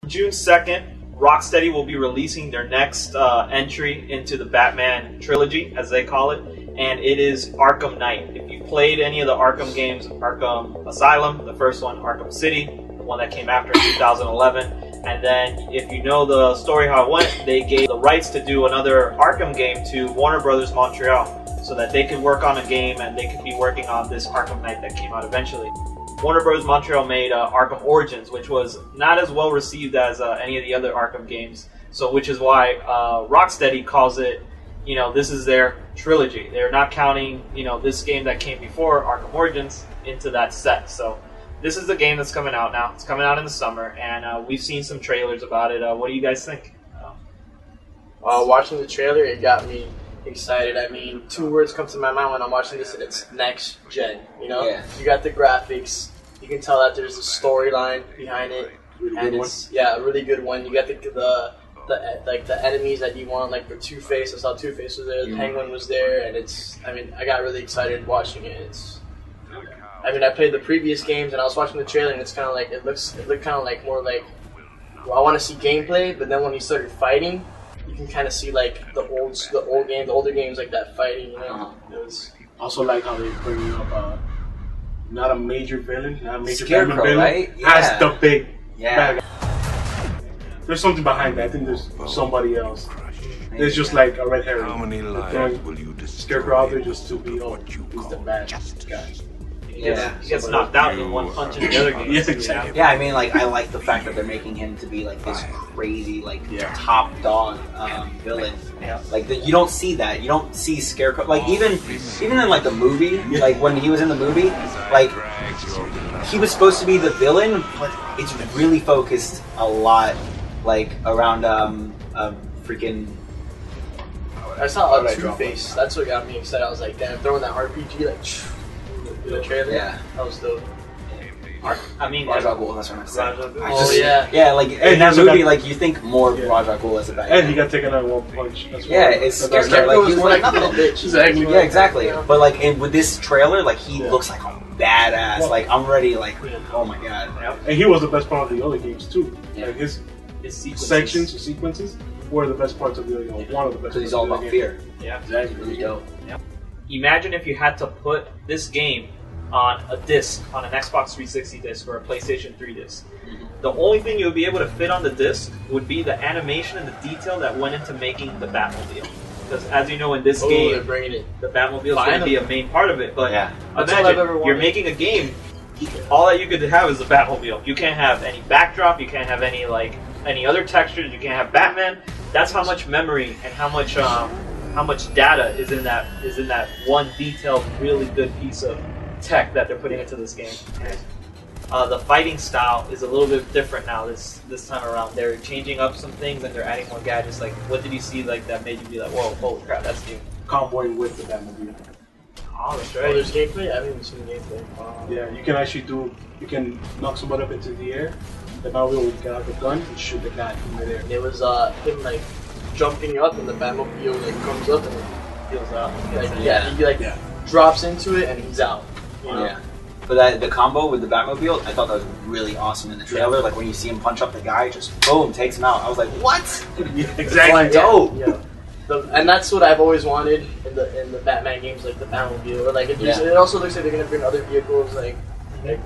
June 2nd, Rocksteady will be releasing their next entry into the Batman trilogy, as they call it, and it is Arkham Knight. If you played any of the Arkham games, Arkham Asylum, the first one, Arkham City, the one that came after in 2011, and then if you know the story how it went, they gave the rights to do another Arkham game to Warner Brothers Montreal, so that they could work on a game and they could be working on this Arkham Knight that came out eventually. Warner Bros. Montreal made Arkham Origins, which was not as well received as any of the other Arkham games. So, which is why Rocksteady calls it, you know, this is their trilogy. They're not counting, you know, this game that came before Arkham Origins into that set. So, this is the game that's coming out now. It's coming out in the summer, and we've seen some trailers about it. What do you guys think? Watching the trailer, it got me excited. I mean, two words come to my mind when I'm watching this, and it's next gen. You know, you got the graphics. You can tell that there's a storyline behind it, and it's a really good one. You got the enemies that you want, like the Two-Face. I saw Two-Face was there, the Penguin was there, and it's. I mean, I got really excited watching it. It's. I mean, I played the previous games, and I was watching the trailer, and it's kind of like it looked kind of like more like. Well, I want to see gameplay, but then when you started fighting, you can kind of see like the older games like that fighting. You know, it was also like how they bring up not a major villain, not a major Scarecrow, villain, right? as the big bad Yeah. guy. There's something behind that. I think there's somebody else. It's just like a red herring. How many lives will you destroy? Scarecrow out there just to be he's the bad guy. He gets knocked out in one punch in the other game. Yes, exactly. Yeah, I mean, like, I like the fact that they're making him to be like this crazy, like top dog villain. Yeah. Like you don't see that. You don't see Scarecrow. Like even in like the movie, like when he was in the movie, like he was supposed to be the villain, but it's really focused a lot like around freaking. I saw a Two-Face. That's what got me excited. I was like, damn, throwing that RPG like. The trailer, that was dope. I mean, Ra's al Ghul, that's what I'm saying. Yeah, like in that movie, like you think more of Ra's al Ghul as a bad guy. And he got taken out in one punch. It's Scarecrow. Like he's like nothing. Exactly. Yeah, exactly. But like with this trailer, like he looks like a badass. Well, like I'm ready. Like oh my god. And he was the best part of the other games too. Yeah. Like his sequences were the best parts of the other game. One of the best. Because he's all about fear. Yeah, Exactly. Really dope. Yeah. Imagine if you had to put this game on a disc, on an Xbox 360 disc or a PlayStation 3 disc. The only thing you would be able to fit on the disc would be the animation and the detail that went into making the Batmobile. Because as you know, in this game, the Batmobile is going to be a main part of it. But imagine you're making a game, all that you could have is the Batmobile. You can't have any backdrop, you can't have any other textures, you can't have Batman. That's how much memory and how much data is in that one detailed, really good piece of tech that they're putting into this game. The fighting style is a little bit different now this time around. They're changing up some things and they're adding more gadgets. Like, what did you see like that made you be like, whoa, holy crap, that's new? Comboing with the Batmobile. Oh, that's right. Oh, there's gameplay? I haven't even seen gameplay. Yeah, you can actually knock somebody up into the air. The Batmobile will get out the gun and shoot the guy in midair. It was him like jumping up and the Batmobile like comes up and peels out. He drops into it and he's out. You know? Yeah. But the combo with the Batmobile, I thought that was really awesome in the trailer. Like when you see him punch up the guy, just boom, takes him out. I was like, what? Exactly. Dope. Yeah. And that's what I've always wanted in the Batman games, like the Batmobile. Or like it also looks like they're gonna bring other vehicles, like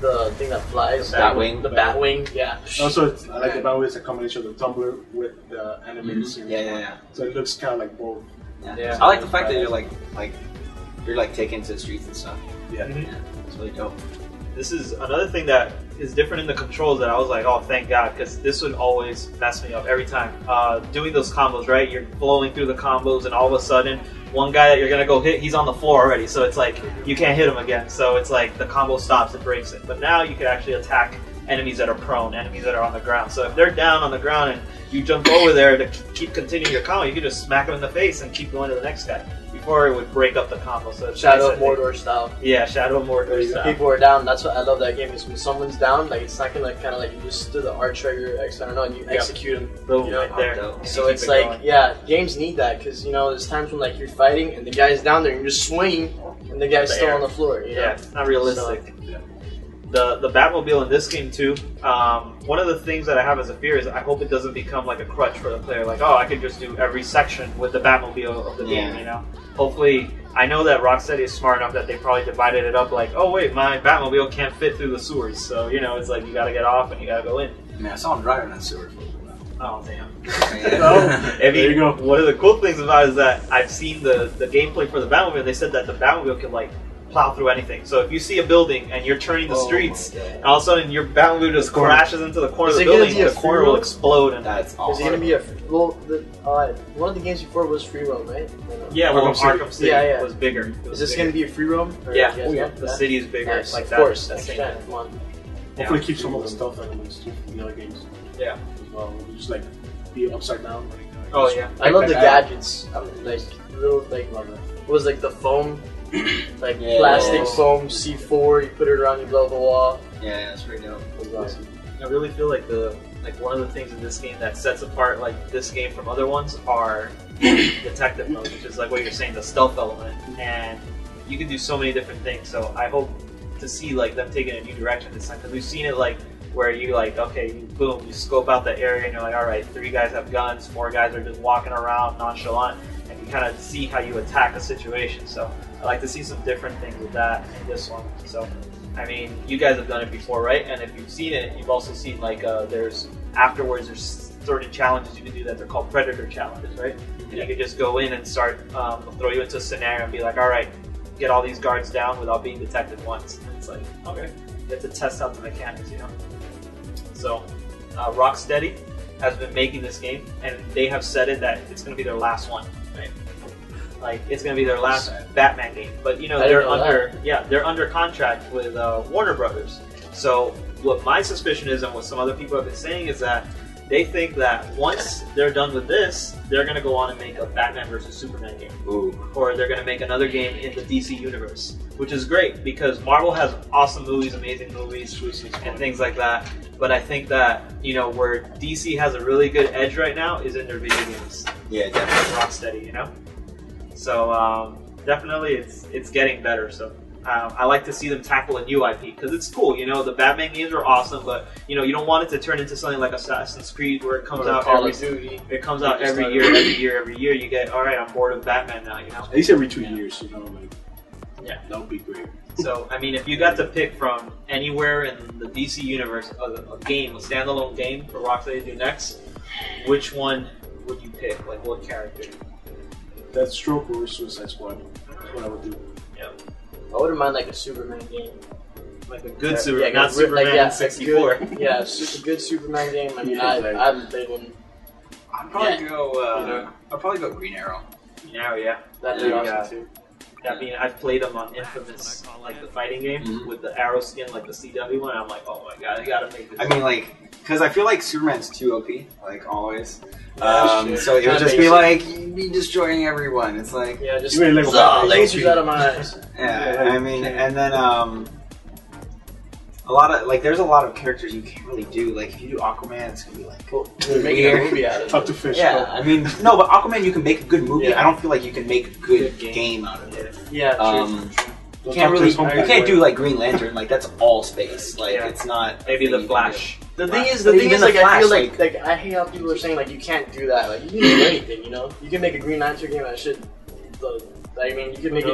the thing that flies, the Batwing. The Batwing, yeah. Also, it's like the Batwing is a combination of the tumbler with the animated series. Yeah. So it looks kind of like both. Yeah. I like the fact that you're taking to the streets and stuff. Yeah. It's really dope. This is another thing that is different in the controls that I was like, oh, thank God, because this would always mess me up every time. Doing those combos, right? You're flowing through the combos, and all of a sudden, one guy that you're gonna go hit, he's on the floor already. So it's like you can't hit him again. So it's like the combo stops and breaks it. But now you can actually attack enemies that are prone, enemies that are on the ground. So if they're down on the ground and you jump over there to keep continuing your combo, you can just smack them in the face and keep going to the next guy. Before it would break up the combo. So it's Shadow of Mordor style. Yeah, Shadow of Mordor style. People are down. That's what I love that game is when someone's down, like it's not gonna kind of like you just do the R trigger X, I don't know, and you execute them. Boom, right there. So it's like, yeah, games need that because you know there's times when like you're fighting and the guy's down there and you're just swinging and the guy's still on the floor. You know? Yeah, it's not realistic. So, the Batmobile in this game too. One of the things that I have as a fear is I hope it doesn't become like a crutch for the player. Like, oh, I can just do every section with the Batmobile of the game. You know, hopefully. I know that Rocksteady is smart enough that they probably divided it up like, oh wait, my Batmobile can't fit through the sewers, so you know it's like you gotta get off and you gotta go in. I mean, I saw him driving that sewer. Oh damn! There you go. One of the cool things about it is that I've seen the gameplay for the Batmobile. And they said that the Batmobile can like plow through anything. So if you see a building and you're turning the streets, and all of a sudden your Batmobile just crashes into the corner of the building, the corner will explode. And that's awesome. Is it gonna be a one of the games before was free roam, right? Yeah, well, Arkham City was bigger. Is this gonna be a free roam? Yeah, the city is bigger. Nice. Like of that. course, That's that's one. Hopefully keep some of the stuff elements too from the other games. Yeah. As well. Just like be upside down. Oh yeah. I love the gadgets. Like little like it was like the foam, like plastic foam C4. You put it around, you blow the wall. Yeah, that's pretty dope. It was awesome. I really feel like one of the things in this game that sets apart like this game from other ones are detective mode, which is like what you're saying, the stealth element, and you can do so many different things. So I hope to see like them taking a new direction this time, because we've seen it like where you like, okay, boom, you scope out the area and you're like, all right, 3 guys have guns, 4 guys are just walking around nonchalant, and you kind of see how you attack a situation. So I like to see some different things with that in this one. So I mean, you guys have done it before, right? And if you've seen it, you've also seen like there's certain challenges you can do that they're called predator challenges, right? And you can just go in and start throw you into a scenario and be like, all right, get all these guards down without being detected once. And it's like, okay, you have to test out the mechanics, you know. So Rocksteady has been making this game, and they have said it that it's going to be their last one, right? Like it's going to be their last Batman game. But you know they're under contract with Warner Brothers. So what my suspicion is, and what some other people have been saying, is that they think that once they're done with this, they're going to go on and make a Batman versus Superman game. Ooh. Or they're going to make another game in the DC universe, which is great because Marvel has awesome movies, amazing movies, and things like that. But I think that, you know, where DC has a really good edge right now is in their video games. Yeah, definitely. Rocksteady, you know? So definitely it's getting better. So I like to see them tackle a new IP because it's cool. You know, the Batman games are awesome, but you know you don't want it to turn into something like Assassin's Creed where it comes out every year. You get, all right, I'm bored of Batman now. You know, at least every 2 years. You know, like that would be great. So I mean, if you got to pick from anywhere in the DC universe, a game, a standalone game for Rocksteady to do next, which one would you pick? Like what character? Deathstroke or Suicide Squad. That's what I would do. Yeah. I wouldn't mind like a Superman game. Like a good Superman, not Superman 64. Super good Superman game. I mean, I haven't played one. I'd probably go Green Arrow. Green Arrow, yeah. That'd be awesome too. I mean, I've played them on Infamous, like the fighting game with the arrow skin, like the CW one. I'm like, oh my god, I gotta make this. I mean, like, because I feel like Superman's too OP, like always. Yeah, so it would just be like, you'd be destroying everyone. It's like, just lasers out of my eyes. Yeah, I mean, and then a lot of there's a lot of characters you can't really do. Like if you do Aquaman, it's gonna be like they're making a movie out of it. Talk to fish. Yeah, I mean, no, but Aquaman you can make a good movie. Yeah. I don't feel like you can make a good game out of it. Yeah, true. You can't really. You can't do like Green Lantern. Like that's all space. Like it's not. Maybe the Flash. The thing is, like I feel like I hate how people are saying like you can't do that. Like you can do anything, you know. You can make a Green Lantern game. I mean, you can make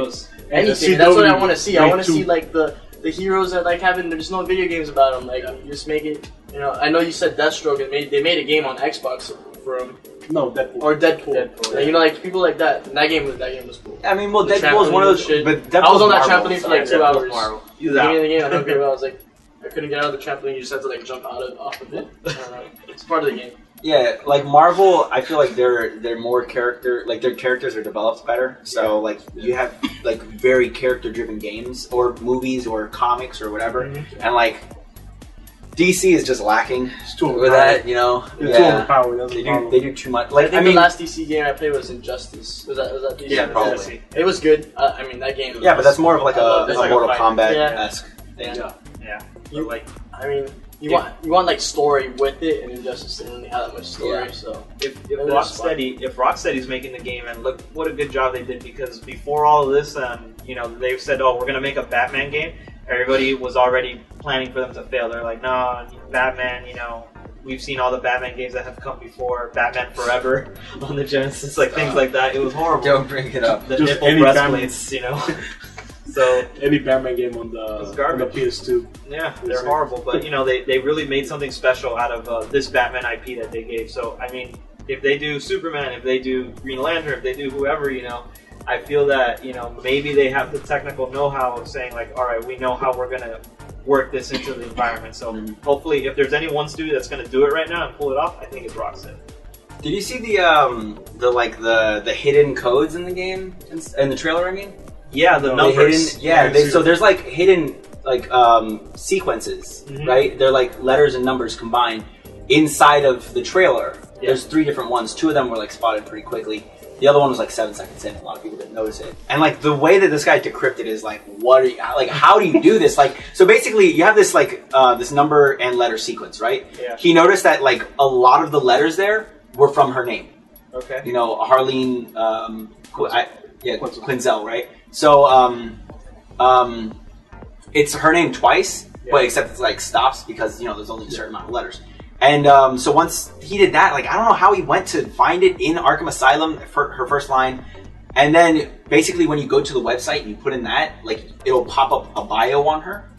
anything. That's what I want to see. I want to see like the heroes that like having. There's no video games about them. Like you just make it. You know, I know you said Deathstroke. And they made a game on Xbox for him. No, Deadpool. Or Deadpool. Like, you know, like people like that. And that game was cool. I mean, well, Deadpool is one of those. Shit. But Deadpool's I was on that Marvel, trampoline for like 2 hours. He's At out. the beginning of the game, I don't care. I was like, I couldn't get out of the trampoline. You just have to like jump off of it. I don't know. It's part of the game. Yeah, like Marvel, I feel like they're more character, like their characters are developed better. So like you have like very character driven games or movies or comics or whatever, and like DC is just lacking with that, you know. They're too overpowered. They do too much. Like I mean, the last DC game I played was Injustice. Was that DC? Yeah, probably. It was good. I mean, that game. Yeah, but that's more of like a Mortal Kombat esque thing. Yeah. I mean, you want like story with it, and Injustice didn't really have that much story. Yeah. So if Rocksteady's making the game, and look what a good job they did, because before all of this, you know, they've said, oh, we're gonna make a Batman game. everybody was already planning for them to fail. They're like, no, Batman, you know, we've seen all the Batman games that have come before, Batman Forever on the Genesis, like things like that. It was horrible. Don't bring it up. The Just nipple any breastplates, you know. So any Batman game on the PS2. yeah, they're horrible. But you know, they really made something special out of this Batman IP that they gave. So I mean, if they do Superman, if they do Green Lantern, if they do whoever, you know, I feel that, you know, maybe they have the technical know-how of saying like, all right, we know how we're gonna work this into the environment. So hopefully, if there's any one studio that's gonna do it right now and pull it off, I think it's Rocksteady. Did you see the hidden codes in the game in the trailer? I mean, Yeah, the numbers. So there's like hidden like sequences, right? They're like letters and numbers combined inside of the trailer. Yeah. There's 3 different ones. 2 of them were like spotted pretty quickly. The other one was like 7 seconds in. A lot of people didn't notice it. And like the way that this guy decrypted is like, what are you, like, how do you do this? Like, so basically you have this like this number and letter sequence, right? Yeah. He noticed that like a lot of the letters there were from her name. Okay. You know, Harleen, Quinzel, right? So, it's her name twice, but except it's like stops because, you know, there's only a certain amount of letters. And so once he did that, like, I don't know how he went to find it in Arkham Asylum for her first line. And then basically when you go to the website and you put in that, like, it'll pop up a bio on her.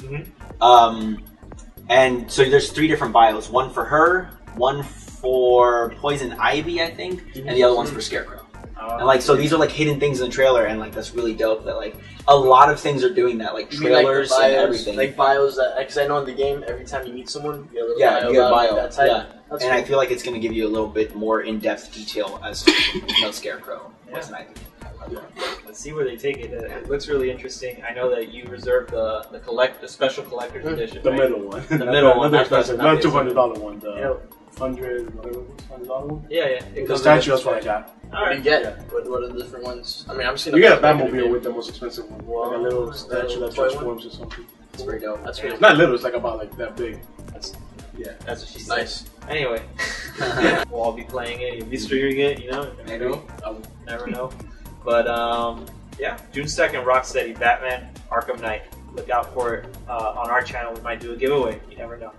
And so there's 3 different bios. One for her, one for Poison Ivy, I think, and the other one's for Scarecrow. And like, so these are like hidden things in the trailer, and like that's really dope. That like a lot of things are doing that, like trailers bios, and everything. Like bios that, because I know in the game, every time you meet someone, you get a little bio. You get a bio. That type. That's and cool. I feel like it's going to give you a little bit more in-depth detail as to, you know, Scarecrow. Poison Ivy. Let's see where they take it. It looks really interesting. I know that you reserved the special collector's edition. The right? middle one. The middle one. Not the $200 one. The Yeah. $100 one. Yeah. The statue, that's what I got. All right. You get what are the different ones? I mean, I'm seeing. You get a Batmobile with the most expensive one. Wow. Like a little statue that toy transforms or something. It's very dope. That's really It's not little, it's like about like that big. That's what she said. nice. Anyway, we'll all be playing it. You'll be streaming it. You know, Maybe. I would never know. But yeah, June 2nd, Rocksteady, Batman, Arkham Knight. Look out for it on our channel. We might do a giveaway. You never know.